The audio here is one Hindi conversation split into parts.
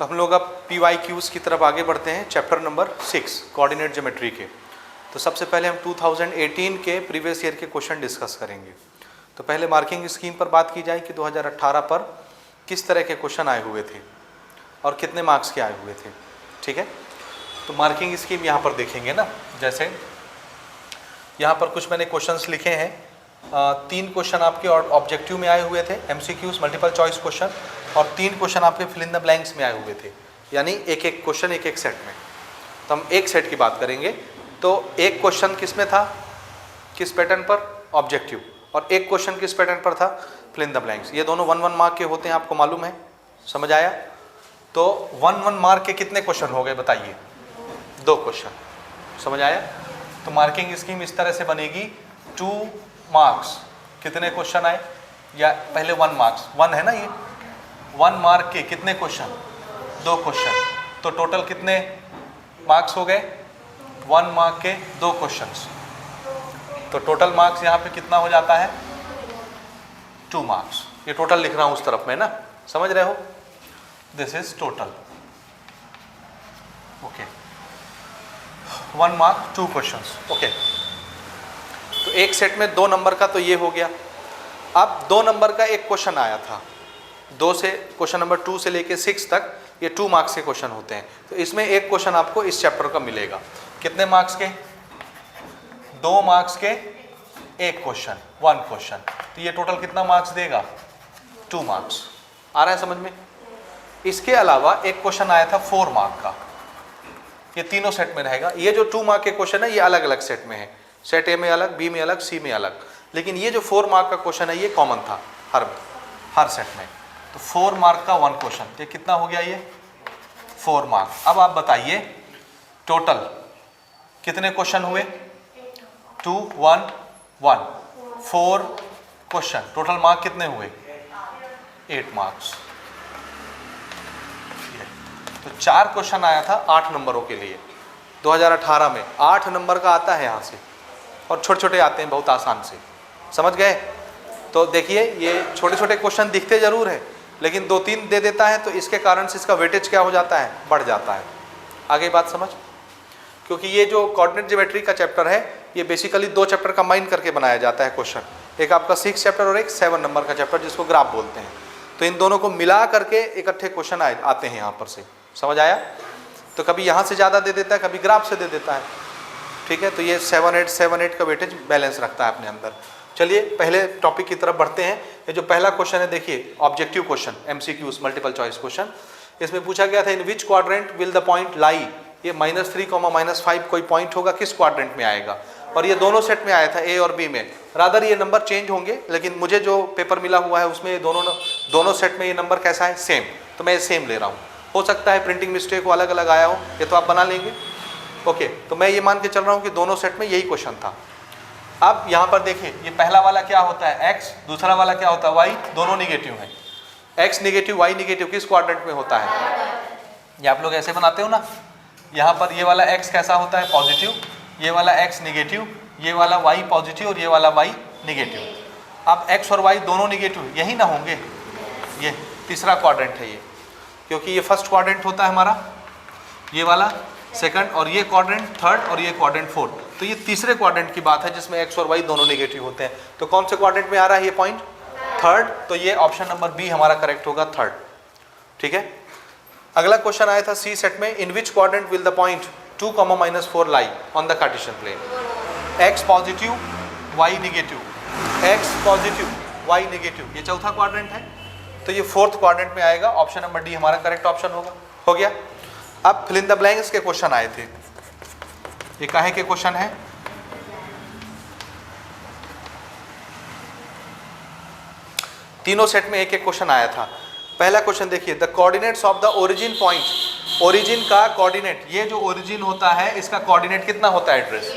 तो हम लोग अब PYQs की तरफ आगे बढ़ते हैं, चैप्टर नंबर 6 कोऑर्डिनेट ज्योमेट्री के। तो सबसे पहले हम 2018 के प्रीवियस ईयर के क्वेश्चन डिस्कस करेंगे। तो पहले मार्किंग स्कीम पर बात की जाए कि 2018 पर किस तरह के क्वेश्चन आए हुए थे और कितने मार्क्स के आए हुए थे। ठीक है, तो मार्किंग स्कीम यहाँ पर देखेंगे ना। जैसे यहाँ पर कुछ मैंने क्वेश्चंस लिखे हैं, 3 क्वेश्चन आपके ऑब्जेक्टिव में आए हुए थे, MCQs मल्टीपल चॉइस क्वेश्चन, और 3 क्वेश्चन आपके फिल इन द ब्लैंक्स में आए हुए थे, यानी एक एक क्वेश्चन एक एक सेट में। तो हम एक सेट की बात करेंगे। तो एक क्वेश्चन किस में था, किस पैटर्न पर, ऑब्जेक्टिव, और एक क्वेश्चन किस पैटर्न पर था, फिल इन द ब्लैंक्स। ये दोनों 1-1 मार्क के होते हैं, आपको मालूम है, समझ आया। तो 1-1 मार्क के कितने क्वेश्चन हो गए बताइए, 2 क्वेश्चन, समझ आया। तो मार्किंग स्कीम इस तरह से बनेगी, 2 मार्क्स कितने क्वेश्चन आए, या पहले 1 मार्क्स, 1 है ना, ये 1 मार्क के कितने क्वेश्चन, 2 क्वेश्चन, तो टोटल कितने मार्क्स हो गए, 1 मार्क के 2 क्वेश्चंस। तो टोटल मार्क्स यहाँ पे कितना हो जाता है, 2 मार्क्स। ये टोटल लिख रहा हूँ उस तरफ में ना, समझ रहे हो, this is total. Okay, 1 mark 2 questions. Okay, तो एक सेट में 2 नंबर का तो ये हो गया। अब 2 नंबर का एक क्वेश्चन आया था, 2 से क्वेश्चन नंबर 2 से लेके 6 तक ये 2 मार्क्स के क्वेश्चन होते हैं। तो इसमें एक क्वेश्चन आपको इस चैप्टर का मिलेगा, कितने मार्क्स के, 2 मार्क्स के एक क्वेश्चन, 1 क्वेश्चन। तो ये टोटल कितना मार्क्स देगा, 2 मार्क्स। आ रहा है समझ में। इसके अलावा एक क्वेश्चन आया था 4 मार्क का, ये तीनों सेट में रहेगा। ये जो 2 मार्क के क्वेश्चन है ये अलग अलग सेट में है, सेट ए में अलग, बी में अलग, सी में अलग, लेकिन ये जो 4 मार्क का क्वेश्चन है ये कॉमन था हर सेट में। तो 4 मार्क का 1 क्वेश्चन, ये कितना हो गया, ये 4 मार्क। अब आप बताइए टोटल कितने क्वेश्चन हुए, 2 1 1, 4 क्वेश्चन, टोटल मार्क कितने हुए, 8 मार्क्स। तो 4 क्वेश्चन आया था 8 नंबरों के लिए 2018 में, 8 नंबर का आता है यहाँ से, और छोटे छोटे आते हैं बहुत आसान से, समझ गए। तो देखिए ये छोटे छोटे क्वेश्चन दिखते जरूर है, लेकिन 2-3 दे देता है, तो इसके कारण से इसका वेटेज क्या हो जाता है, बढ़ जाता है। आगे बात समझ, क्योंकि ये जो कोऑर्डिनेट ज्योमेट्री का चैप्टर है ये बेसिकली 2 चैप्टर कंबाइन करके बनाया जाता है क्वेश्चन, एक आपका 6 चैप्टर और एक 7 नंबर का चैप्टर जिसको ग्राफ बोलते हैं। तो इन दोनों को मिला करके इकट्ठे क्वेश्चन आते हैं यहाँ पर से, समझ आया। तो कभी यहाँ से ज़्यादा दे देता है, कभी ग्राफ से दे देता है, ठीक है। तो ये 7-8 का वेटेज बैलेंस रखता है अपने अंदर। चलिए पहले टॉपिक की तरफ बढ़ते हैं। ये जो पहला क्वेश्चन है देखिए, objective question, MCQs multiple choice question. इसमें पूछा गया था in which quadrant will the point lie, ये -3, -5 कोई पॉइंट होगा, किस क्वाड्रेंट में आएगा। और ये दोनों सेट में आया था, A और B में। रादर ये नंबर चेंज होंगे, लेकिन मुझे जो पेपर मिला हुआ है उसमें ये दोनों सेट में ये नंबर कैसा है, सेम। तो मैं ये सेम ले रहा हूँ, हो सकता है प्रिंटिंग मिस्टेक वो अलग अलग आया हो, ये तो आप बना लेंगे। ओके, तो मैं ये मान के चल रहा हूँ कि दोनों सेट में यही क्वेश्चन था। अब यहाँ पर देखिए, ये पहला वाला क्या होता है, x, दूसरा वाला क्या होता है, y, दोनों निगेटिव हैं। x निगेटिव, y निगेटिव, किस क्वाड्रेंट में होता है, ये आप लोग ऐसे बनाते हो ना। यहाँ पर ये वाला x कैसा होता है, पॉजिटिव, ये वाला x निगेटिव, ये वाला y पॉजिटिव और ये वाला y निगेटिव। अब x और y दोनों निगेटिव यही ना होंगे, ये तीसरा क्वाड्रेंट है ये, क्योंकि ये फर्स्ट क्वाड्रेंट होता है हमारा, ये वाला सेकंड, और ये क्वाड्रेंट थर्ड, और ये क्वाड्रेंट फोर्थ। तो ये तीसरे क्वाड्रेंट की बात है जिसमें x और y दोनों नेगेटिव होते हैं। तो कौन से क्वाड्रेंट में आ रहा है ये पॉइंट, थर्ड। तो ये ऑप्शन नंबर बी हमारा करेक्ट होगा, थर्ड, ठीक है। अगला क्वेश्चन आया था सी सेट में, in which quadrant will the point 2, -4 lie on the Cartesian plane, x positive, y negative, x positive, y negative, ये चौथा क्वाड्रेंट है। तो ये 4th क्वाड्रेंट में आएगा, ऑप्शन नंबर डी हमारा करेक्ट ऑप्शन होगा, हो गया। अब फिल इन द ब्लैंक्स के क्वेश्चन आए थे, ये काहे के क्वेश्चन है, तीनों सेट में एक एक क्वेश्चन आया था। पहला क्वेश्चन देखिए, the coordinates of the origin point, origin का कोऑर्डिनेट, ये जो ओरिजिन होता है इसका कोऑर्डिनेट कितना होता है, address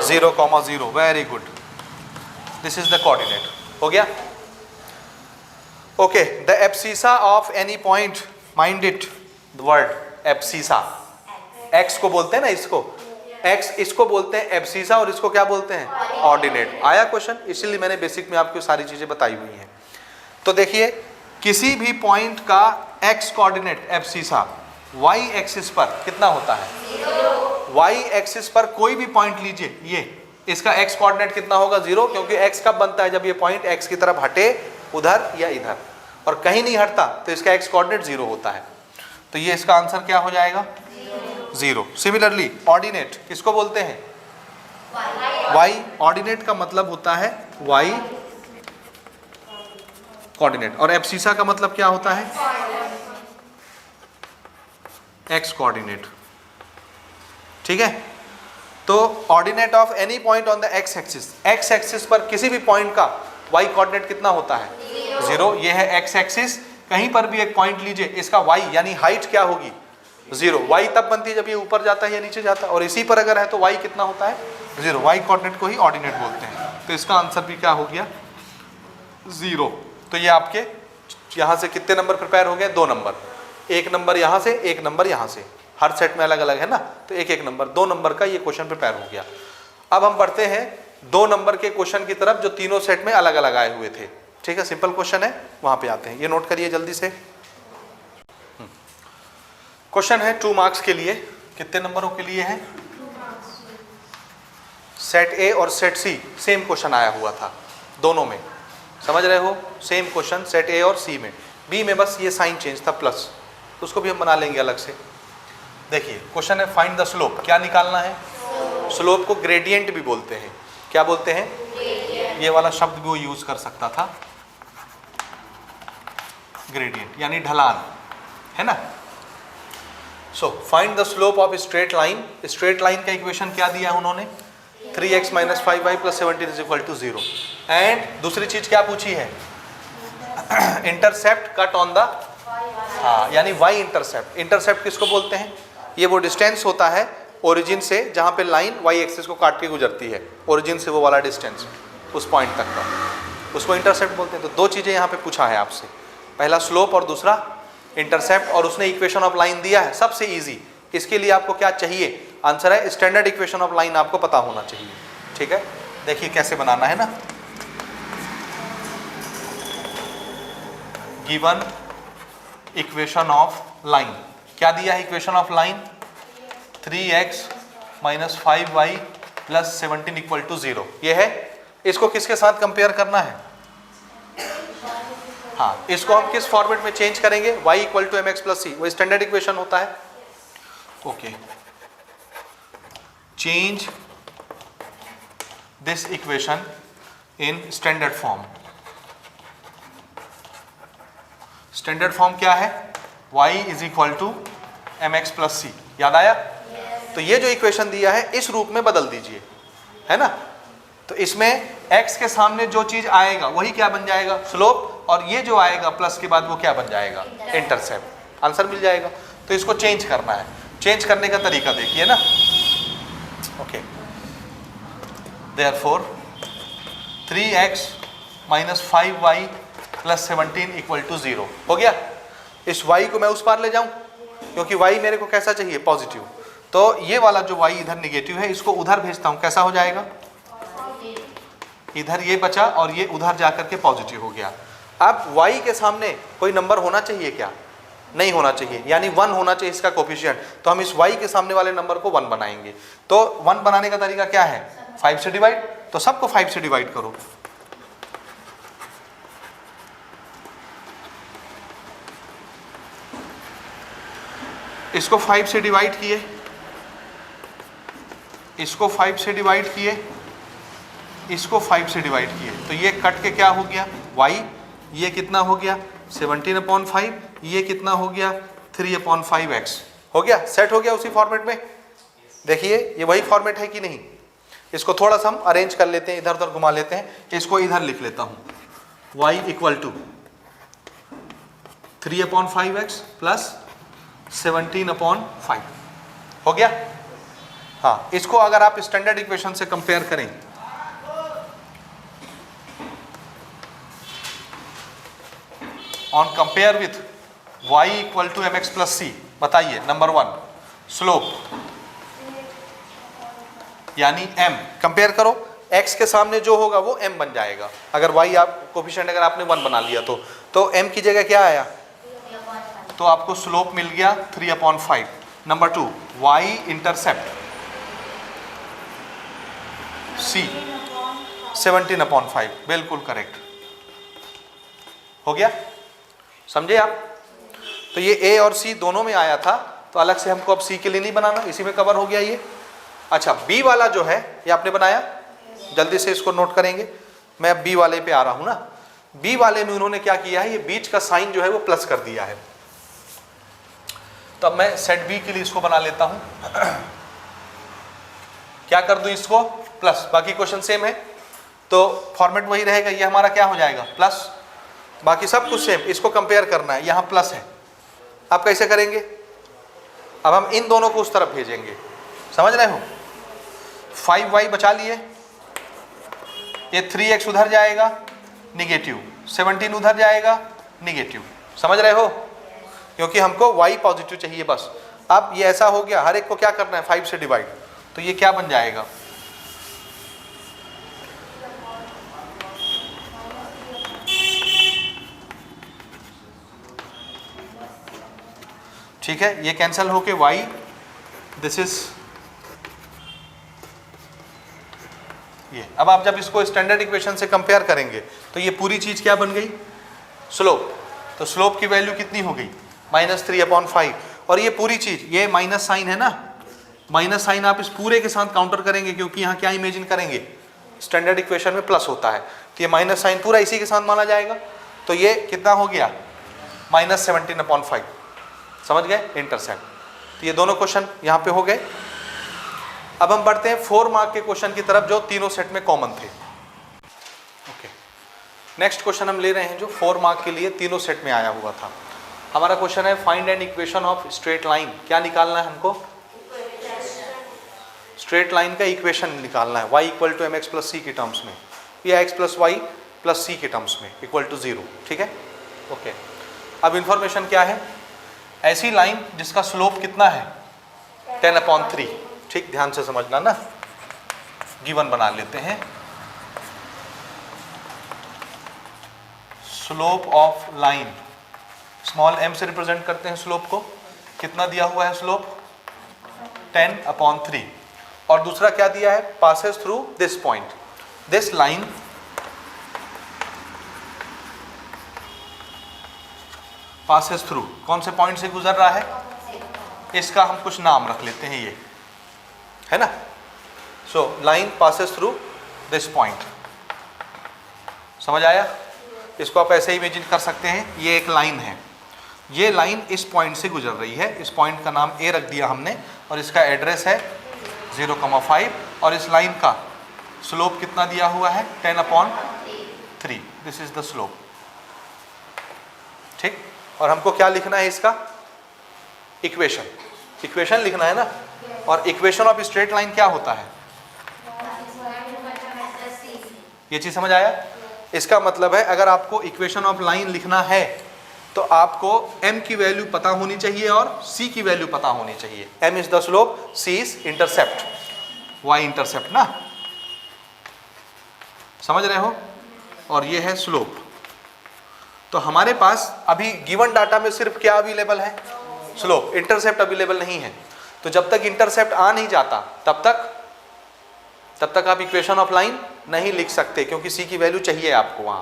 0,0, very good, this is the coordinate, हो गया। Okay, the abscissa of any point, mind it, the word abscissa, x को बोलते हैं ना, इसको x, इसको बोलते हैं एब्सिसा, और इसको क्या बोलते हैं, ऑर्डिनेट। आया क्वेश्चन, इसीलिए मैंने बेसिक में आपको सारी चीजें बताई हुई हैं। तो देखिए किसी भी पॉइंट का x coordinate abscissa y axis पर कितना होता है? y एक्सिस पर कोई भी पॉइंट लीजिए, ये इसका x कोऑर्डिनेट कितना होगा? 0, क्योंकि x कब बनता है? जब ये पॉइंट x की तरफ हटे, उधर या इधर, और कहीं नहीं हटता तो इसका x कोऑर्डिनेट 0 होता है। तो ये इसका आंसर क्या हो जाएगा? 0। सिमिलरली ऑर्डिनेट किसको बोलते हैं? y। ऑर्डिनेट का मतलब होता है y कोऑर्डिनेट, और एब्सिसा का मतलब क्या होता है? x coordinate. ठीक है, तो ordinate of any point on the x axis, x axis पर किसी भी पॉइंट का y कोऑर्डिनेट कितना होता है? 0। ये है x एक्सिस, कहीं पर भी एक पॉइंट लीजिए, इसका y यानी हाइट क्या होगी? 0। y तब बनती है जब ये ऊपर जाता है या नीचे जाता है, और इसी पर अगर है तो y कितना होता है? 0। y कोऑर्डिनेट को ही ऑर्डिनेट बोलते हैं। तो इसका आंसर भी क्या हो गया? 0। तो ये आपके यहाँ से कितने नंबर प्रिपेयर हो गए? 2 नंबर, 1 नंबर यहाँ से, 1 नंबर यहाँ से, हर सेट में अलग अलग है ना, तो 1-1 नंबर, 2 नंबर का ये क्वेश्चन प्रिपेयर हो गया। अब हम बढ़ते हैं 2 नंबर के क्वेश्चन की तरफ जो तीनों सेट में अलग अलग आए हुए थे। ठीक है, सिंपल क्वेश्चन है, वहां पे आते हैं, ये नोट करिए जल्दी से। क्वेश्चन है 2 मार्क्स के लिए, कितने नंबरों के लिए है? सेट ए और सेट सी सेम क्वेश्चन आया हुआ था दोनों में, समझ रहे हो? सेम क्वेश्चन सेट ए और सी में, बी में बस ये साइन चेंज था प्लस, उसको भी हम बना लेंगे अलग से। देखिए क्वेश्चन है फाइंड द स्लोप, क्या निकालना है? स्लोप को ग्रेडियंट भी बोलते हैं। क्या बोलते हैं? ये वाला शब्द भी वो यूज कर सकता था, ग्रेडियंट यानी ढलान, है ना। So find the slope of straight line. Straight line का इक्वेशन क्या दिया है उन्होंने? 3x - 5y + 17 = 0। एंड दूसरी चीज क्या पूछी है? इंटरसेप्ट कट ऑन द, हाँ, यानी y इंटरसेप्ट। इंटरसेप्ट किसको बोलते हैं? ये वो डिस्टेंस होता है ओरिजिन से, जहाँ पे लाइन y एक्सिस को काट के गुजरती है, ओरिजिन से वो वाला डिस्टेंस उस पॉइंट तक का, उसको इंटरसेप्ट बोलते हैं। तो 2 चीज़ें यहाँ पे पूछा है आपसे, पहला स्लोप और दूसरा इंटरसेप्ट, और उसने इक्वेशन ऑफ लाइन दिया है सबसे इजी। इसके लिए आपको क्या चाहिए? आंसर है स्टैंडर्ड इक्वेशन ऑफ लाइन आपको पता होना चाहिए। ठीक है, देखिए कैसे बनाना है ना। गिवन इक्वेशन ऑफ लाइन, क्या दिया है equation of line? 3x - 5y + 17 = 0। ये है, इसको किसके साथ कंपेयर करना है? हाँ, इसको हम किस फॉर्मेट में चेंज करेंगे? y = mx + c, वो स्टैंडर्ड इक्वेशन होता है। Okay, change this equation in standard form. Standard form क्या है? y = mx + c। याद आया? तो ये जो इक्वेशन दिया है इस रूप में बदल दीजिए, है ना। तो इसमें x के सामने जो चीज आएगा वही क्या बन जाएगा? स्लोप, और ये जो आएगा प्लस के बाद वो क्या बन जाएगा? इंटरसेप्ट। आंसर मिल जाएगा। तो इसको चेंज करना है, चेंज करने का तरीका देखिए ना। ओके, देयरफॉर 3x - 5y + 17 = 0 हो गया। इस y को मैं उस पार ले जाऊं, क्योंकि y मेरे को कैसा चाहिए? पॉजिटिव। तो ये वाला जो y इधर निगेटिव है, इसको उधर भेजता हूं, कैसा हो जाएगा? इधर ये बचा और ये उधर जाकर के पॉजिटिव हो गया। अब y के सामने कोई नंबर होना चाहिए क्या? नहीं होना चाहिए, यानी 1 होना चाहिए इसका कोफिशिएंट। तो हम इस y के सामने वाले नंबर को 1 बनाएंगे। तो 1 बनाने का तरीका क्या है? 5 से डिवाइड। तो सबको 5 से डिवाइड करो। इसको 5 से डिवाइड किए, इसको 5 से डिवाइड किए, इसको 5 से डिवाइड किए, तो ये कट के क्या हो गया? y। ये कितना हो गया? 17/5। ये कितना हो गया? 3/5x। हो गया, सेट हो गया उसी फॉर्मेट में। देखिए ये वही फॉर्मेट है कि नहीं? इसको थोड़ा सा हम अरेंज कर लेते हैं, इधर उधर घुमा लेते हैं। इसको इधर लिख लेता हूँ, y = 3/5x + 17/5 हो गया। हाँ, इसको अगर आप स्टैंडर्ड इक्वेशन से कंपेयर करें, on compare with y = mx + c, बताइए नंबर 1 स्लोप यानी m, कंपेयर करो, x के सामने जो होगा वो m बन जाएगा। अगर y आप कोफिशिएंट अगर आपने 1 बना लिया तो तो m की जगह क्या आया, तो आपको स्लोप मिल गया 3/5। नंबर 2, y इंटरसेप्ट c 17/5, बिल्कुल करेक्ट हो गया, समझे आप। तो ये a और c दोनों में आया था, तो अलग से हमको अब c के लिए नहीं बनाना, इसी में कवर हो गया ये। अच्छा, b वाला जो है ये आपने बनाया, जल्दी से इसको नोट करेंगे। मैं अब b वाले पे आ रहा हूं ना। b वाले में उन्होंने क्या किया है, ये बीच का साइन जो है वो प्लस कर दिया है। तो अब मैं सेट b के लिए इसको बना लेता हूं। क्या कर दूं इसको, प्लस, बाकी क्वेश्चन सेम है तो फॉर्मेट वही रहेगा। ये हमारा क्या हो जाएगा, प्लस, बाकी सब कुछ सेम। इसको कंपेयर करना है, यहाँ प्लस है। आप कैसे करेंगे, अब हम इन दोनों को उस तरफ भेजेंगे, समझ रहे हो। 5y बचा लिए, ये 3x उधर जाएगा निगेटिव, 17 उधर जाएगा निगेटिव, समझ रहे हो, क्योंकि हमको y पॉजिटिव चाहिए बस। अब ये ऐसा हो गया, हर एक को क्या करना है 5 से डिवाइड, तो ये क्या बन जाएगा, ठीक है, ये कैंसिल होके y, दिस इज ये। अब आप जब इसको स्टैंडर्ड इक्वेशन से कंपेयर करेंगे तो ये पूरी चीज क्या बन गई, स्लोप। तो स्लोप की वैल्यू कितनी हो गई, -3/5। और ये पूरी चीज, ये माइनस साइन है ना, माइनस साइन आप इस पूरे के साथ काउंटर करेंगे, क्योंकि यहाँ क्या इमेजिन करेंगे, स्टैंडर्ड इक्वेशन में प्लस होता है, तो ये माइनस साइन पूरा इसी के साथ माना जाएगा। तो ये कितना हो गया, -17/5, समझ गए, इंटरसेप्ट। तो ये दोनों क्वेश्चन यहाँ पे हो गए। अब हम बढ़ते हैं 4 मार्क के क्वेश्चन की तरफ, जो तीनों सेट में कॉमन थे। ओके, नेक्स्ट क्वेश्चन हम ले रहे हैं जो 4 मार्क के लिए तीनों सेट में आया हुआ था। हमारा क्वेश्चन है find an equation of straight line. क्या निकालना है हमको, स्ट्रेट लाइन का इक्वेशन निकालना है, y = mx + c के टर्म्स में, या x + y + c के टर्म्स में = 0, ठीक है। ओके, अब इंफॉर्मेशन क्या है, ऐसी लाइन जिसका स्लोप कितना है 10/3, ठीक, ध्यान से समझना ना। गिवन बना लेते हैं, slope of line, small m से रिप्रेजेंट करते हैं स्लोप को। कितना दिया हुआ है स्लोप, 10/3। और दूसरा क्या दिया है, passes through this point, this line passes through, कौन से पॉइंट से गुजर रहा है, इसका हम कुछ नाम रख लेते हैं, ये है ना। So line passes through this point, समझ आया। इसको आप ऐसे इमेजिन कर सकते हैं, ये एक लाइन है, ये लाइन इस पॉइंट से गुजर रही है, इस पॉइंट का नाम A रख दिया हमने, और इसका एड्रेस है 0,5, और इस लाइन का स्लोप कितना दिया हुआ है 10/3, दिस इज द स्लोप, ठीक। और हमको क्या लिखना है, इसका इक्वेशन, इक्वेशन लिखना है ना। और इक्वेशन ऑफ स्ट्रेट लाइन क्या होता है, ये चीज समझ आया। इसका मतलब है अगर आपको इक्वेशन ऑफ लाइन लिखना है तो आपको m की वैल्यू पता होनी चाहिए और c की वैल्यू पता होनी चाहिए। m is the slope, c is intercept, y intercept ना, समझ रहे हो। और ये है स्लोप। तो हमारे पास अभी गिवन डाटा में सिर्फ क्या अवेलेबल है, स्लोप, इंटरसेप्ट अवेलेबल नहीं है। तो जब तक इंटरसेप्ट आ नहीं जाता तब तक आप इक्वेशन ऑफ लाइन नहीं लिख सकते, क्योंकि c की वैल्यू चाहिए आपको वहां।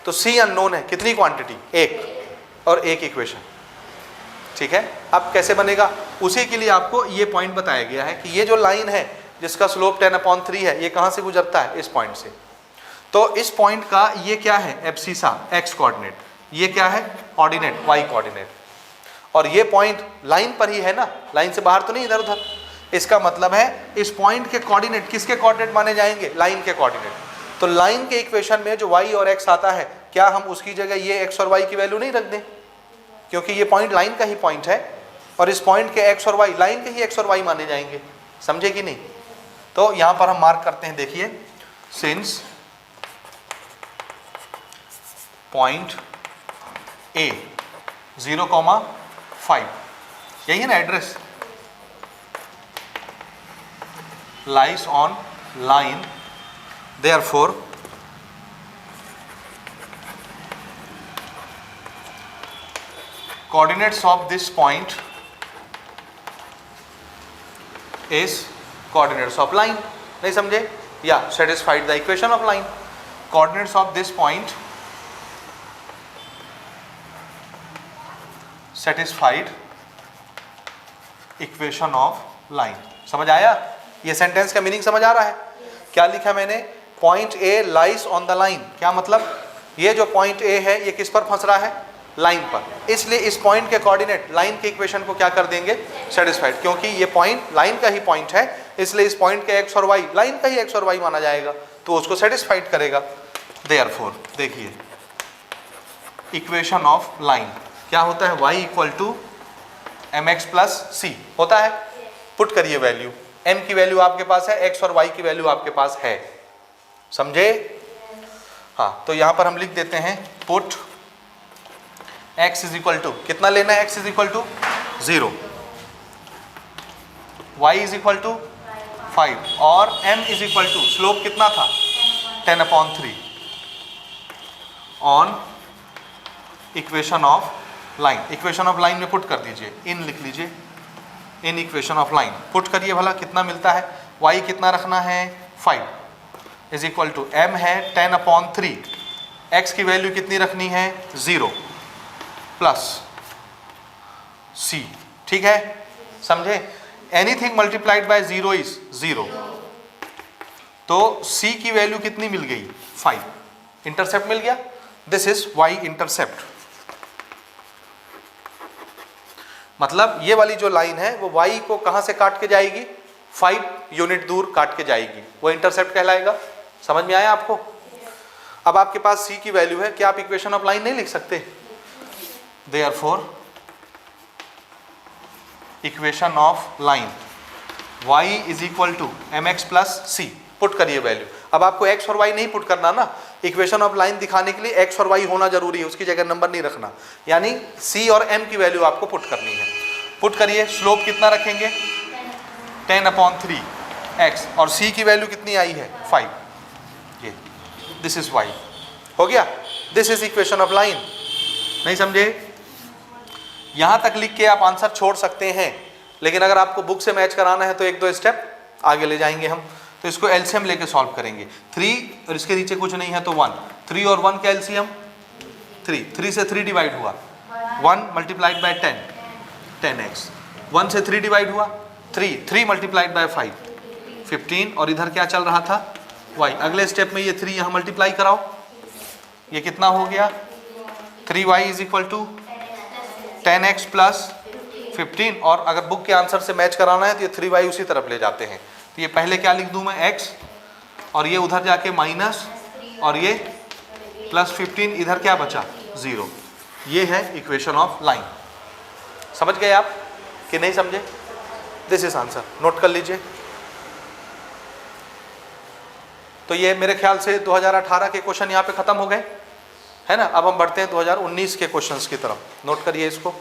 तो c अननोन है, कितनी क्वांटिटी, एक, और एक इक्वेशन, ठीक है। अब कैसे बनेगा, उसी के लिए आपको ये पॉइंट बताया गया है कि ये जो लाइन है जिसका स्लोप 10/3 है, ये कहाँ से गुजरता है, इस पॉइंट से। तो इस पॉइंट का ये क्या है, एब्सिसा, x कोऑर्डिनेट, ये क्या है, ऑर्डिनेट, y कोऑर्डिनेट। और ये पॉइंट लाइन पर ही है ना, लाइन से बाहर तो नहीं इधर उधर। इसका मतलब है इस पॉइंट के कोऑर्डिनेट किसके कोऑर्डिनेट माने जाएंगे, लाइन के कोऑर्डिनेट। तो लाइन के इक्वेशन में जो y और x आता है, क्या हम उसकी जगह ये x और y की वैल्यू नहीं रख दें, क्योंकि ये पॉइंट लाइन का ही पॉइंट है, और इस पॉइंट के x और y लाइन के ही x और y माने जाएंगे, समझे कि नहीं। तो यहां पर हम मार्क करते हैं, देखिए, सिंस पॉइंट A 0,5, यही है ना address, lies on line, therefore coordinates of this point is coordinates of line. नहीं समझे? या satisfied the equation of line. Coordinates of this point satisfied equation of line. समझ आया? ये सेंटेंस का मीनिंग समझ आ रहा है? क्या लिखा मैंने? Point A lies on the line. क्या मतलब? ये जो पॉइंट ए है ये किस पर फंस रहा है? लाइन पर। इसलिए इस पॉइंट के कोऑर्डिनेट लाइन के इक्वेशन को क्या कर देंगे? सेटिस्फाइड। क्योंकि ये पॉइंट लाइन का ही पॉइंट है, इसलिए इस पॉइंट के एक्स और वाई लाइन का ही एक्स और वाई माना जाएगा, तो उसको सेटिस्फाइड करेगा। देयरफॉर देखिए इक्वेशन ऑफ लाइन क्या होता है? y equal to M X plus C होता है। पुट करिए वैल्यू, m की वैल्यू आपके पास है, x और y की वैल्यू आपके पास है। समझे? हाँ, तो यहां पर हम लिख देते हैं put x is equal to, कितना लेना है? x is equal to 0, y is equal to 5 और m is equal to, slope कितना था? 10/3 on equation of line. Equation of line में पुट कर दीजिए, इन लिख लीजिए, in equation of line put करिए। भला कितना मिलता है? y कितना रखना है? 5 इज इक्वल टू m है 10/3, x की वैल्यू कितनी रखनी है? 0 प्लस c। ठीक है? समझे? एनीथिंग मल्टीप्लाइड बाय 0 इज 0, तो c की वैल्यू कितनी मिल गई? 5। इंटरसेप्ट मिल गया। This is y intercept. मतलब ये वाली जो लाइन है वो y को कहां से काट के जाएगी? 5 यूनिट दूर काट के जाएगी, वो इंटरसेप्ट कहलाएगा। समझ में आया आपको? अब आपके पास c की वैल्यू है, क्या आप इक्वेशन ऑफ लाइन नहीं लिख सकते? Therefore equation of line y is equal to M X plus C. Put करिए वैल्यू। अब आपको x और y नहीं पुट करना ना, इक्वेशन ऑफ लाइन दिखाने के लिए x और y होना जरूरी है, उसकी जगह नंबर नहीं रखना। यानी c और m की वैल्यू आपको पुट करनी है। पुट करिए। स्लोप कितना रखेंगे? 10/3 x और c की वैल्यू कितनी आई है? 5। ये दिस इज y हो गया। This is equation of line. नहीं समझे? यहां तक लिख के आप आंसर छोड़ सकते हैं, लेकिन अगर आपको बुक से मैच कराना है तो 1-2 स्टेप आगे ले जाएंगे हम। तो इसको एलसीएम लेके सॉल्व करेंगे। 3 और इसके नीचे कुछ नहीं है तो 1, 3 और 1 का एलसीएम 3, 3 से 3 डिवाइड हुआ, 1 मल्टीप्लाइड बाय 10, 10x, 1 से 3 डिवाइड हुआ 3, 3 मल्टीप्लाइड बाय 5, 15, और इधर क्या चल रहा था? y। अगले स्टेप में ये 3 यहाँ मल्टीप्लाई कराओ, ये कितना हो गया? 3y is equal to 10x plus 15, और अगर बुक के आंसर से मैच कराना है तो ये 3y उसी तरफ ले जाते हैं। तो ये पहले क्या लिख दूं मैं? x, और ये उधर जाके माइनस, और ये प्लस 15, इधर क्या बचा? 0। ये है इक्वेशन ऑफ लाइन। समझ गए आप कि नहीं समझे? This is answer. नोट कर लीजिए। तो ये मेरे ख्याल से 2018 के क्वेश्चन यहाँ पे खत्म हो गए, है ना? अब हम बढ़ते हैं 2019 के क्वेश्चंस की तरफ। नोट करिए इसको।